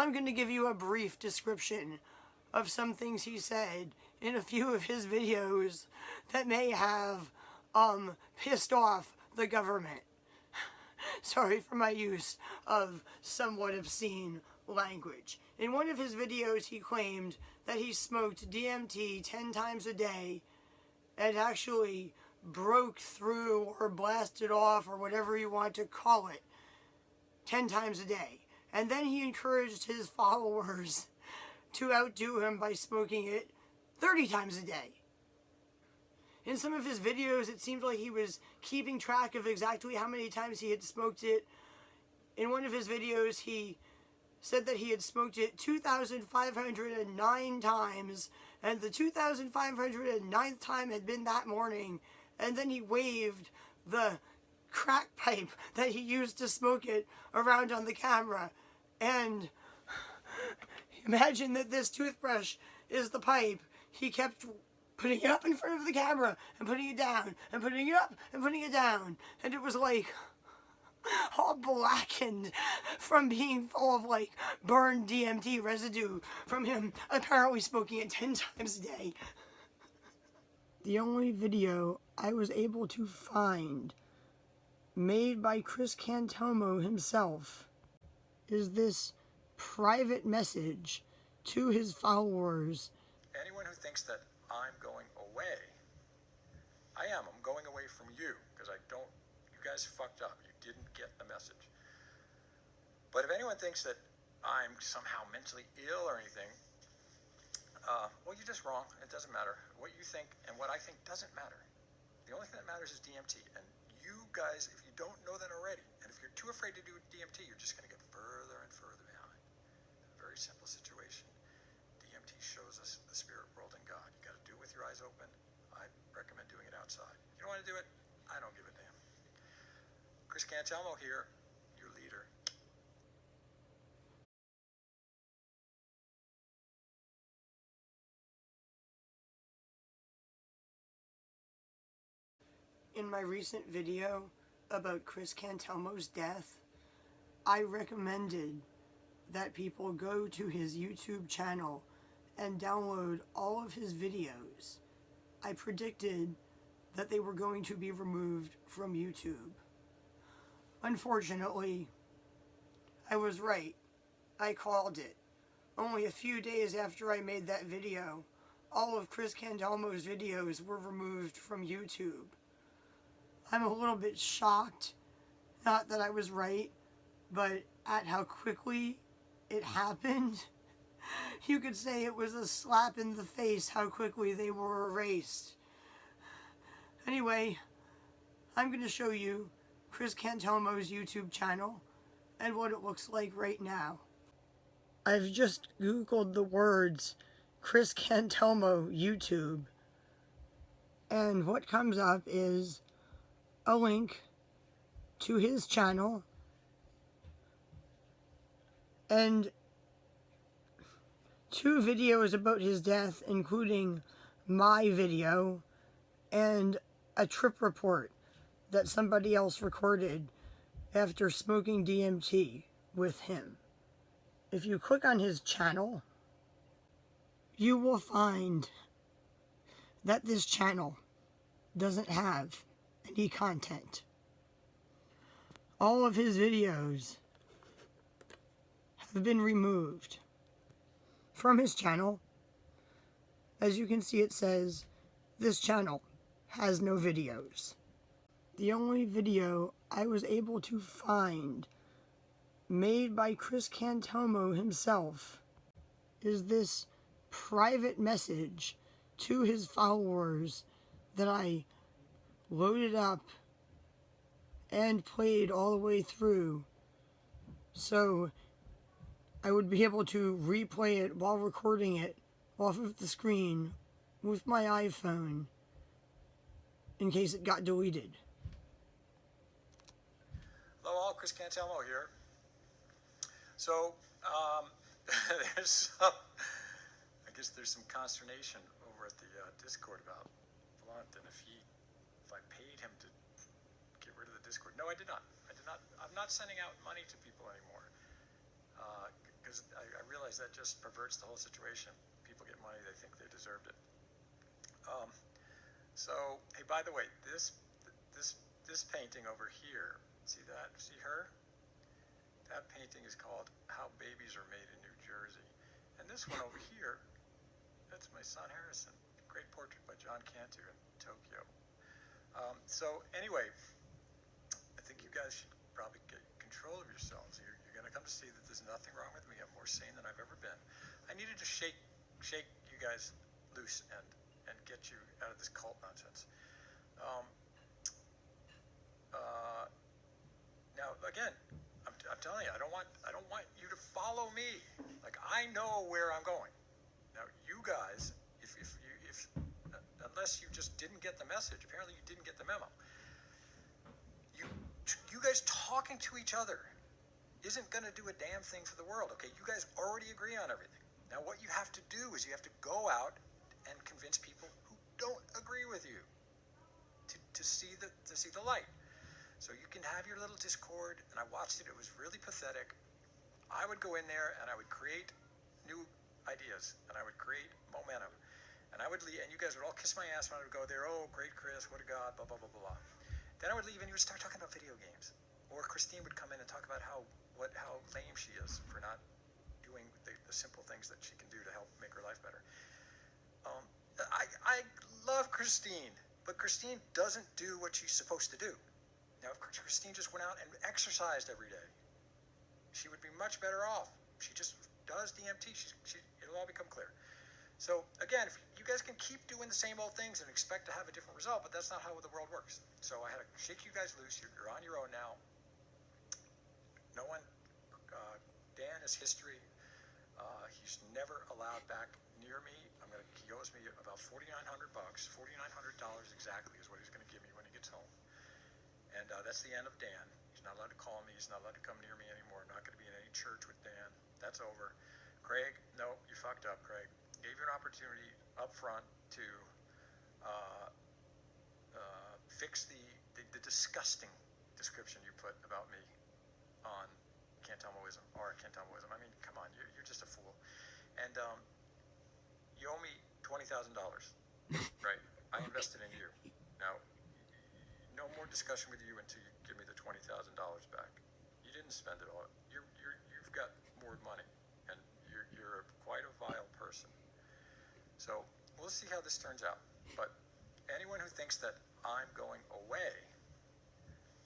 I'm going to give you a brief description of some things he said in a few of his videos that may have pissed off the government. Sorry for my use of somewhat obscene language. In one of his videos, he claimed that he smoked DMT 10 times a day and actually broke through or blasted off or whatever you want to call it 10 times a day. And then he encouraged his followers to outdo him by smoking it 30 times a day. In some of his videos, it seemed like he was keeping track of exactly how many times he had smoked it. In one of his videos, he said that he had smoked it 2,509 times, and the 2,509th time had been that morning, and then he waved the crack pipe that he used to smoke it around on the camera. And imagine that this toothbrush is the pipe. He kept putting it up in front of the camera and putting it down and putting it up and putting it down, and it was like all blackened from being full of like burned DMT residue from him apparently smoking it 10 times a day. The only video I was able to find made by Chris Cantelmo himself is this private message to his followers. Anyone who thinks that I'm going away, I am. I'm going away from you because you guys fucked up. You didn't get the message. But if anyone thinks that I'm somehow mentally ill or anything, well, you're just wrong. It doesn't matter. What you think and what I think doesn't matter. The only thing that matters is DMT. And you guys, if you don't know that already, and if you're too afraid to do DMT, you're just going to get further and further behind. A very simple situation. DMT shows us the spirit world and God. You got to do it with your eyes open. I recommend doing it outside. You don't want to do it? I don't give a damn. Chris Cantelmo here, your leader. In my recent video about Chris Cantelmo's death, I recommended that people go to his YouTube channel and download all of his videos. I predicted that they were going to be removed from YouTube. Unfortunately, I was right. I called it. Only a few days after I made that video, all of Chris Cantelmo's videos were removed from YouTube. I'm a little bit shocked, not that I was right, but at how quickly it happened. You could say it was a slap in the face how quickly they were erased. Anyway, I'm going to show you Chris Cantelmo's YouTube channel and what it looks like right now. I've just Googled the words Chris Cantelmo YouTube, and what comes up is a link to his channel and 2 videos about his death, including my video and a trip report that somebody else recorded after smoking DMT with him. If you click on his channel, you will find that this channel doesn't have any content. All of his videos have been removed from his channel. As you can see, it says this channel has no videos. The only video I was able to find made by Chris Cantelmo himself is this private message to his followers that I loaded up and played all the way through so I would be able to replay it while recording it off of the screen with my iPhone in case it got deleted. Hello all, Chris Cantelmo here. So, I guess there's some consternation over at the Discord about Blunt, and if I paid him to get rid of the Discord. No, I did not. I'm not sending out money to people anymore. Because I because that just perverts the whole situation. People get money, they think they deserved it. So, hey, by the way, this painting over here, see that? See her? That painting is called How Babies Are Made in New Jersey. And this one over here, that's my son Harrison. Great portrait by John Cantu in Tokyo. So anyway, I think you guys should probably get control of yourselves. You're going to come to see that there's nothing wrong with me. I'm more sane than I've ever been. I needed to shake you guys loose and get you out of this cult nonsense. Now again, I'm telling you, I don't want you to follow me. Like, I know where I'm going. Now you guys, if unless you just didn't get the message, apparently you didn't get the memo. You guys talking to each other isn't going to do a damn thing for the world. Okay, you guys already agree on everything. Now what you have to do is you have to go out and convince people who don't agree with you to see the light. So you can have your little discord, and I watched it. It was really pathetic. I would go in there and I would create new ideas, and I would create momentum, and I would leave, and you guys would all kiss my ass when I would go there. Oh, great Chris, what a god, blah blah blah blah blah. Then I would leave, and you would start talking about video games, or Christine would come in and talk about how lame she is for not doing the simple things that she can do to help make her life better. I love Christine, but Christine doesn't do what she's supposed to do. Now, if Christine just went out and exercised every day, she would be much better off. She just does DMT. It'll all become clear. So again, if you guys can keep doing the same old things and expect to have a different result, but that's not how the world works. So I had to shake you guys loose. You're on your own now. No one, Dan is history. He's never allowed back near me. He owes me about $4,900. $4,900 exactly is what he's going to give me when he gets home. And that's the end of Dan. He's not allowed to call me. He's not allowed to come near me anymore. Not going to be in any church with Dan. That's over. Craig, no, you fucked up, Craig. Gave you an opportunity up front to fix the disgusting description you put about me on Cantelmoism, or Cantelmoism. I mean, come on, you're just a fool. And you owe me $20,000, right? I invested in you. Now, no more discussion with you until you give me the $20,000 back. You didn't spend it all. You've got more money, and you're quite a vile person. So we'll see how this turns out. But anyone who thinks that I'm going away,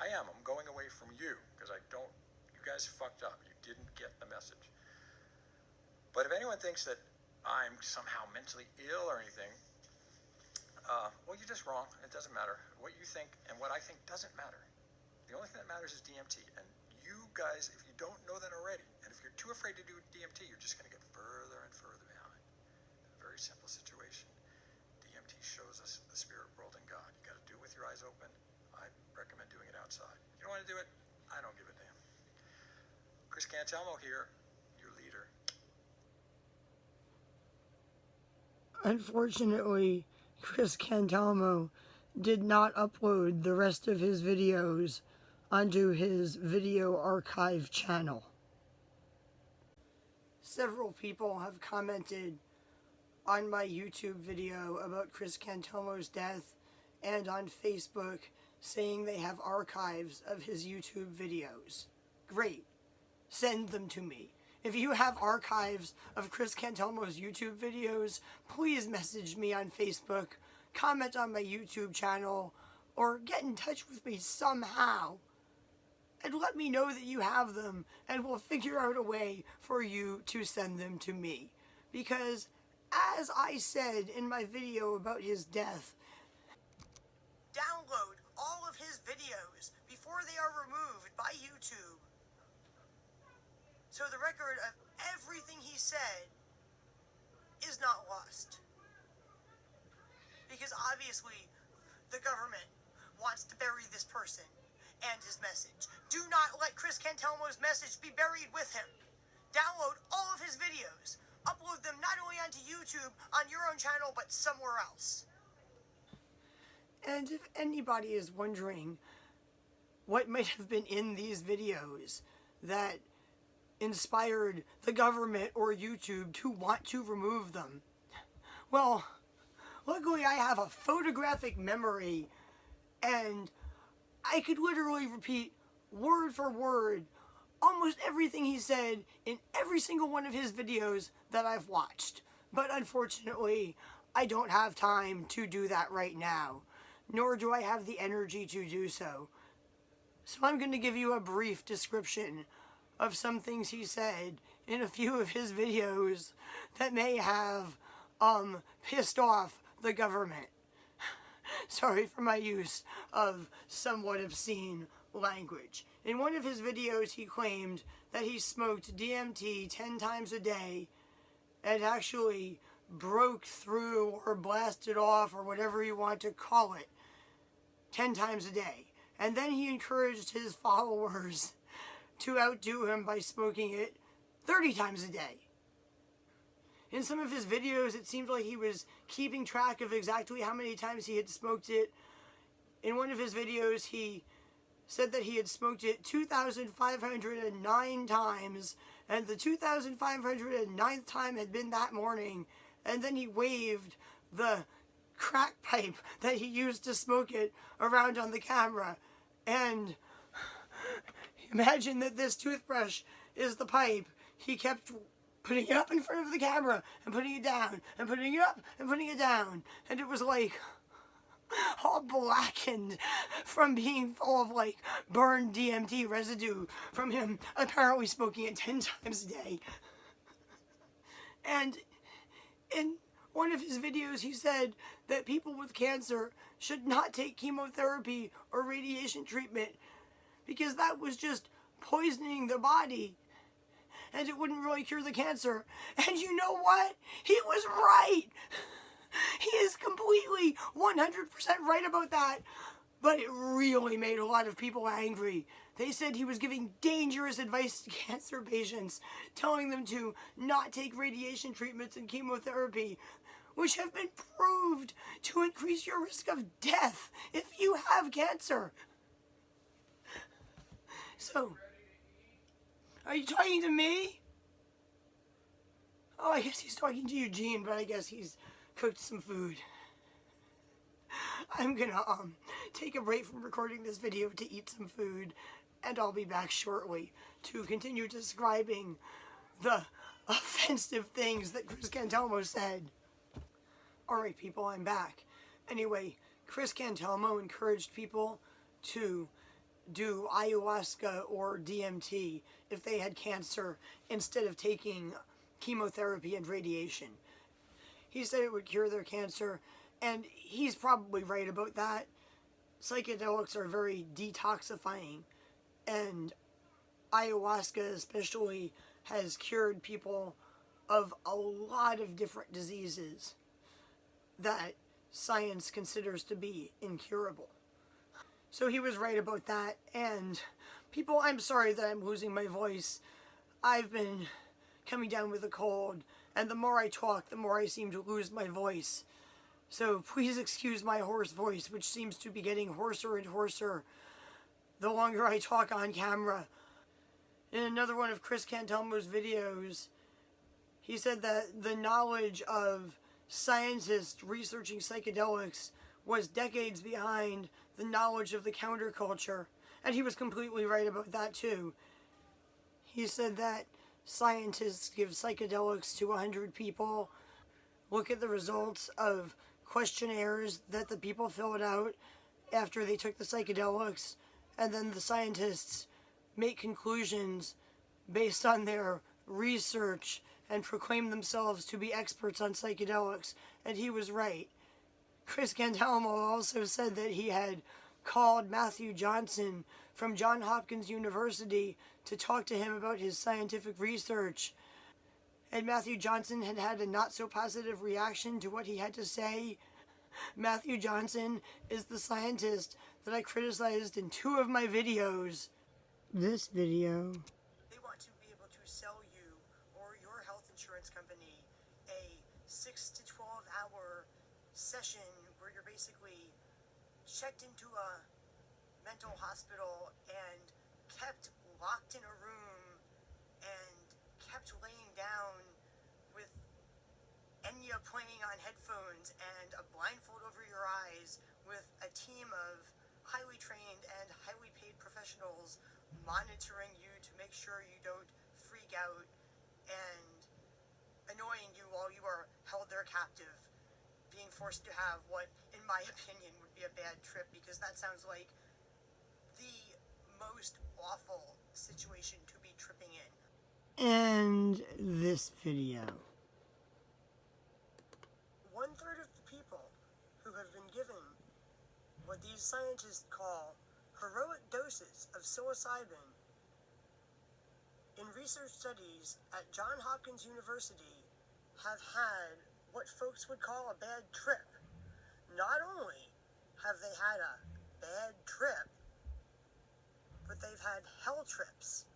I am. I'm going away from you because you guys fucked up. You didn't get the message. But if anyone thinks that I'm somehow mentally ill or anything, well, you're just wrong. It doesn't matter. What you think and what I think doesn't matter. The only thing that matters is DMT. And you guys, if you don't know that already, and if you're too afraid to do DMT, you're just going to get further and further behind. A very simple situation. DMT shows us the spirit world and God. You got to do it with your eyes open. I recommend doing it outside. You don't want to do it? I don't give a damn. Chris Cantelmo here, your leader. Unfortunately, Chris Cantelmo did not upload the rest of his videos onto his video archive channel. Several people have commented on my YouTube video about Chris Cantelmo's death and on Facebook saying they have archives of his YouTube videos. Great. Send them to me. If you have archives of Chris Cantelmo's YouTube videos, please message me on Facebook, comment on my YouTube channel, or get in touch with me somehow. And let me know that you have them, and we'll figure out a way for you to send them to me. Because, as I said in my video about his death, download all of his videos before they are removed by YouTube. So the record of everything he said is not lost. Because obviously, the government wants to bury this person and his message. Do not let Chris Cantelmo's message be buried with him. Download all of his videos. Upload them not only onto YouTube on your own channel, but somewhere else. And if anybody is wondering what might have been in these videos that inspired the government or YouTube to want to remove them? Well, luckily I have a photographic memory, and I could literally repeat word for word almost everything he said in every single one of his videos that I've watched. But unfortunately, I don't have time to do that right now, nor do I have the energy to do so. So I'm going to give you a brief description of some things he said in a few of his videos that may have pissed off the government. Sorry for my use of somewhat obscene language. In one of his videos, he claimed that he smoked DMT 10 times a day and actually broke through or blasted off, or whatever you want to call it, 10 times a day. And then he encouraged his followers to outdo him by smoking it 30 times a day. In some of his videos, it seemed like he was keeping track of exactly how many times he had smoked it. In one of his videos, he said that he had smoked it 2,509 times, and the 2,509th time had been that morning, and then he waved the crack pipe that he used to smoke it around on the camera. And imagine that this toothbrush is the pipe. He kept putting it up in front of the camera and putting it down and putting it up and putting it down, and it was like all blackened from being full of like burned DMT residue from him apparently smoking it 10 times a day. And in one of his videos, he said that people with cancer should not take chemotherapy or radiation treatment because that was just poisoning their body and it wouldn't really cure the cancer. And you know what? He was right. He is completely 100% right about that. But it really made a lot of people angry. They said he was giving dangerous advice to cancer patients, telling them to not take radiation treatments and chemotherapy, which have been proved to increase your risk of death if you have cancer. So, are you talking to me? Oh, I guess he's talking to Eugene, but I guess he's cooked some food. I'm gonna take a break from recording this video to eat some food, and I'll be back shortly to continue describing the offensive things that Chris Cantelmo said. Alright people, I'm back. Anyway, Chris Cantelmo encouraged people to do ayahuasca or DMT if they had cancer instead of taking chemotherapy and radiation. He said it would cure their cancer, and he's probably right about that. Psychedelics are very detoxifying, and ayahuasca especially has cured people of a lot of different diseases that science considers to be incurable. So he was right about that. And people, I'm sorry that I'm losing my voice. I've been coming down with a cold, and the more I talk, the more I seem to lose my voice. So please excuse my hoarse voice, which seems to be getting hoarser and hoarser the longer I talk on camera. In another one of Chris Cantelmo's videos, he said that the knowledge of scientists researching psychedelics was decades behind the knowledge of the counterculture, and he was completely right about that too. He said that scientists give psychedelics to 100 people, look at the results of questionnaires that the people filled out after they took the psychedelics, and then the scientists make conclusions based on their research and proclaim themselves to be experts on psychedelics, and he was right. Chris Cantelmo also said that he had called Matthew Johnson from Johns Hopkins University to talk to him about his scientific research, and Matthew Johnson had had a not-so-positive reaction to what he had to say. Matthew Johnson is the scientist that I criticized in 2 of my videos. This video. They want to be able to sell you or your health insurance company a 6 to 12 hour session where you're basically checked into a mental hospital and kept locked in a room and kept laying down with Enya playing on headphones and a blindfold over your eyes with a team of highly trained and highly paid professionals monitoring you to make sure you don't freak out and annoying you while you are held there captive, being forced to have what, in my opinion, would be a bad trip, because that sounds like the most awful situation to be tripping in. And this video. 1/3 of the people who have been given what these scientists call heroic doses of psilocybin in research studies at Johns Hopkins University have had what folks would call a bad trip. Not only have they had a bad trip, but they've had hell trips.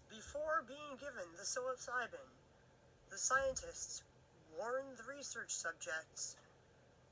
Before being given the psilocybin, the scientists warned the research subjects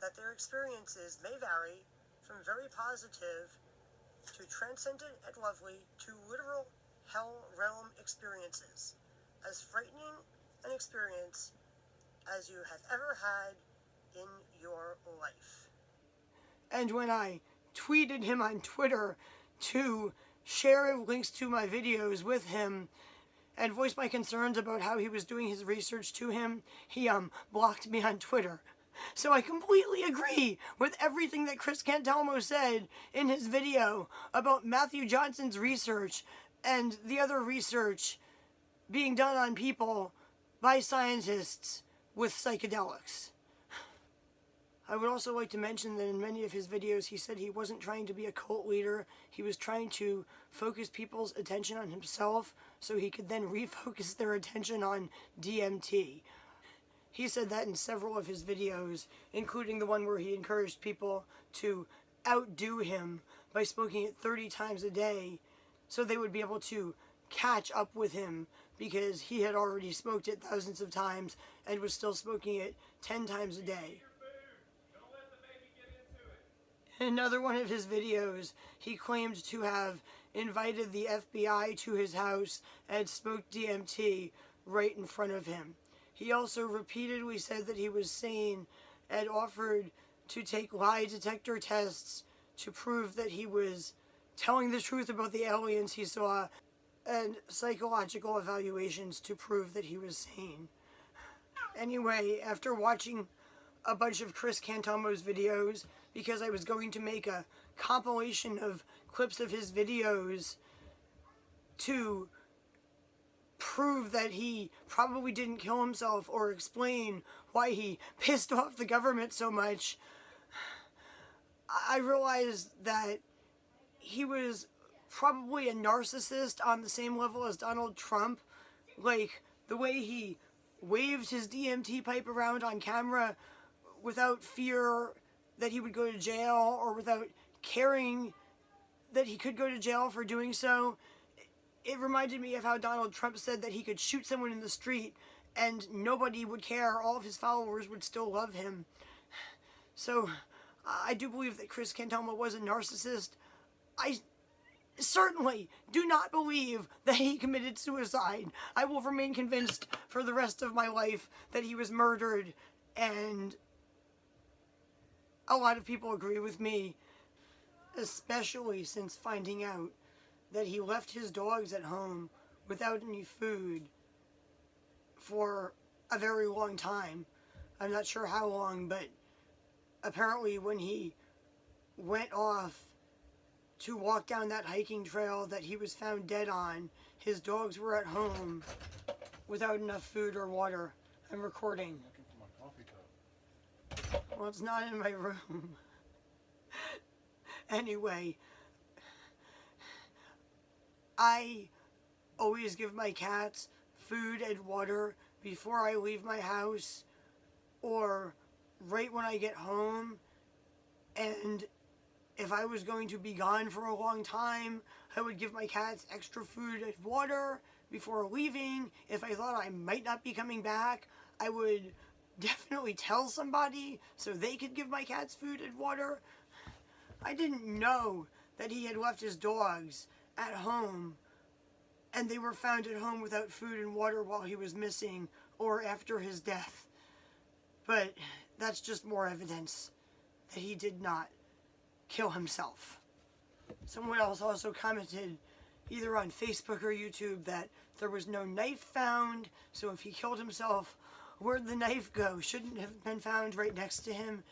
that their experiences may vary from very positive to transcendent and lovely to literal hell realm experiences, as frightening an experience as you have ever had in your life. And when I tweeted him on Twitter to share links to my videos with him and voiced my concerns about how he was doing his research to him, he blocked me on Twitter. So I completely agree with everything that Chris Cantelmo said in his video about Matthew Johnson's research and the other research being done on people by scientists with psychedelics. I would also like to mention that in many of his videos he said he wasn't trying to be a cult leader. He was trying to focus people's attention on himself so he could then refocus their attention on DMT. He said that in several of his videos, including the one where he encouraged people to outdo him by smoking it 30 times a day so they would be able to catch up with him, because he had already smoked it thousands of times and was still smoking it 10 times a day. In another one of his videos, he claimed to have invited the FBI to his house and smoked DMT right in front of him. He also repeatedly said that he was sane and offered to take lie detector tests to prove that he was telling the truth about the aliens he saw, and psychological evaluations to prove that he was sane. Anyway, after watching a bunch of Chris Cantelmo's videos, because I was going to make a compilation of clips of his videos to prove that he probably didn't kill himself or explain why he pissed off the government so much, I realized that he was probably a narcissist on the same level as Donald Trump. Like, the way he waved his DMT pipe around on camera without fear that he would go to jail, or without caring that he could go to jail for doing so. It reminded me of how Donald Trump said that he could shoot someone in the street and nobody would care, all of his followers would still love him. So, I do believe that Chris Cantelmo was a narcissist. I certainly do not believe that he committed suicide. I will remain convinced for the rest of my life that he was murdered, and a lot of people agree with me, especially since finding out that he left his dogs at home without any food for a very long time. I'm not sure how long, but apparently when he went off to walk down that hiking trail that he was found dead on, his dogs were at home without enough food or water. I'm recording. Looking for my coffee cup. Well, it's not in my room. Anyway, I always give my cats food and water before I leave my house or right when I get home. And if I was going to be gone for a long time, I would give my cats extra food and water before leaving. If I thought I might not be coming back, I would definitely tell somebody so they could give my cats food and water. I didn't know that he had left his dogs at home and they were found at home without food and water while he was missing or after his death. But that's just more evidence that he did not kill himself. Someone else also commented either on Facebook or YouTube that there was no knife found, so if he killed himself, where'd the knife go? Shouldn't have been found right next to him.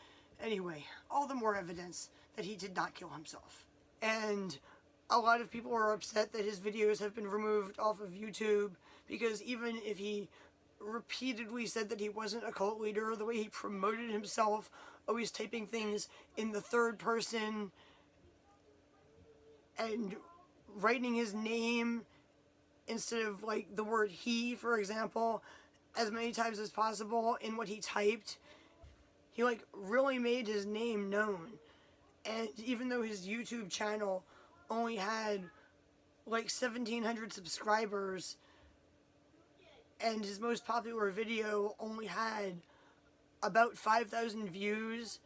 Anyway, all the more evidence that he did not kill himself. And a lot of people are upset that his videos have been removed off of YouTube, because even if he repeatedly said that he wasn't a cult leader, the way he promoted himself, always typing things in the third person and writing his name instead of like the word he, for example, as many times as possible in what he typed, he like really made his name known. And even though his YouTube channel only had like 1,700 subscribers, and his most popular video only had about 5,000 views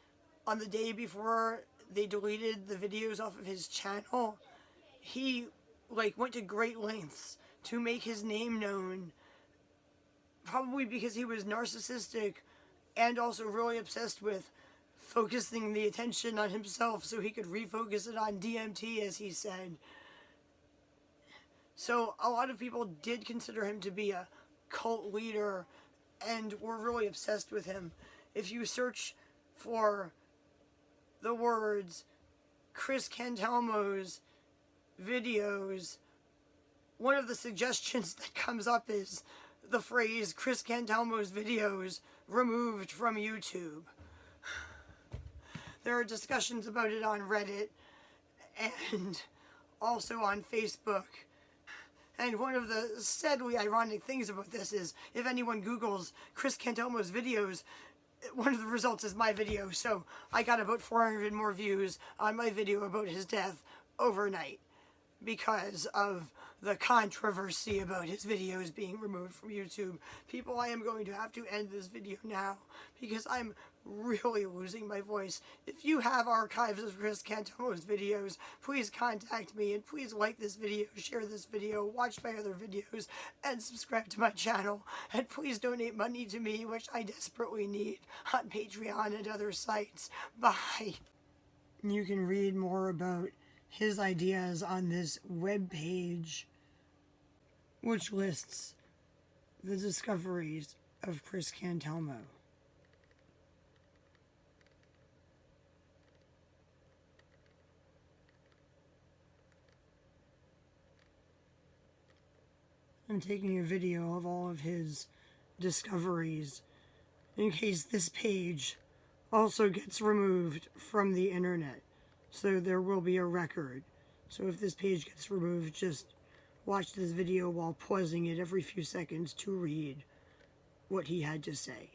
on the day before they deleted the videos off of his channel, he like went to great lengths to make his name known, probably because he was narcissistic and also really obsessed with focusing the attention on himself so he could refocus it on DMT, as he said. So a lot of people did consider him to be a cult leader and were really obsessed with him. If you search for the words Chris Cantelmo's videos, one of the suggestions that comes up is the phrase Chris Cantelmo's videos removed from YouTube. There are discussions about it on Reddit and also on Facebook. And one of the sadly ironic things about this is if anyone Googles Chris Cantelmo's videos, one of the results is my video. So I got about 400 more views on my video about his death overnight because of the controversy about his videos being removed from YouTube. People, I am going to have to end this video now because I'm really losing my voice. If you have archives of Chris Cantelmo's videos, please contact me, and please like this video, share this video, watch my other videos, and subscribe to my channel. And please donate money to me, which I desperately need, on Patreon and other sites. Bye. You can read more about his ideas on this webpage, which lists the discoveries of Chris Cantelmo. I'm taking a video of all of his discoveries in case this page also gets removed from the internet. So there will be a record. So if this page gets removed, just watch this video while pausing it every few seconds to read what he had to say.